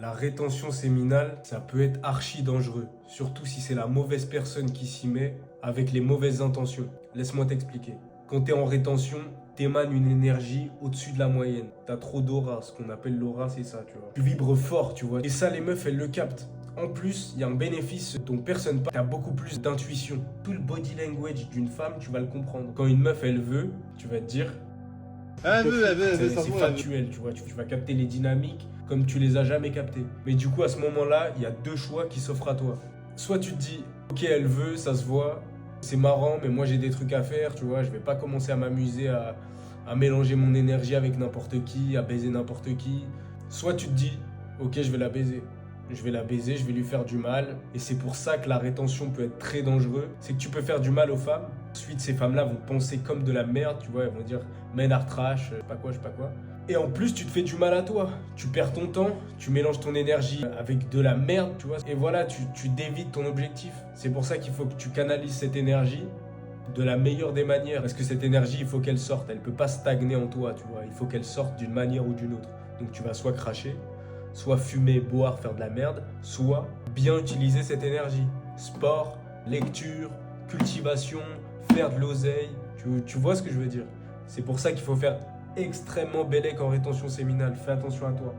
La rétention séminale, ça peut être archi dangereux, surtout si c'est la mauvaise personne qui s'y met avec les mauvaises intentions. Laisse-moi t'expliquer. Quand t'es en rétention, t'émanes une énergie au-dessus de la moyenne. T'as trop d'aura, ce qu'on appelle l'aura, c'est ça, tu vois. Tu vibres fort, tu vois. Et ça, les meufs, elles le captent. En plus, il y a un bénéfice dont personne parle. T'as beaucoup plus d'intuition. Tout le body language d'une femme, tu vas le comprendre. Quand une meuf, elle veut, tu vas te dire... Elle veut, C'est factuel, tu vois. Tu vas capter les dynamiques comme tu les as jamais captées. Mais du coup, à ce moment-là, il y a deux choix qui s'offrent à toi. Soit tu te dis, ok, elle veut, ça se voit, c'est marrant, mais moi j'ai des trucs à faire, tu vois. Je vais pas commencer à m'amuser à mélanger mon énergie avec n'importe qui, à baiser n'importe qui. Soit tu te dis, ok, je vais la baiser. Je vais la baiser, je vais lui faire du mal. Et c'est pour ça que la rétention peut être très dangereux. C'est que tu peux faire du mal aux femmes. Ensuite, ces femmes-là vont penser comme de la merde, tu vois. Elles vont dire, men are trash, je sais pas quoi, je sais pas quoi. Et en plus, tu te fais du mal à toi. Tu perds ton temps, tu mélanges ton énergie avec de la merde, tu vois. Et voilà, tu dévies ton objectif. C'est pour ça qu'il faut que tu canalises cette énergie de la meilleure des manières. Parce que cette énergie, il faut qu'elle sorte. Elle peut pas stagner en toi, tu vois. Il faut qu'elle sorte d'une manière ou d'une autre. Donc tu vas soit cracher, soit fumer, boire, faire de la merde, soit bien utiliser cette énergie. Sport, lecture, cultivation, faire de l'oseille. Tu vois ce que je veux dire? C'est pour ça qu'il faut faire extrêmement bellec en rétention séminale. Fais attention à toi.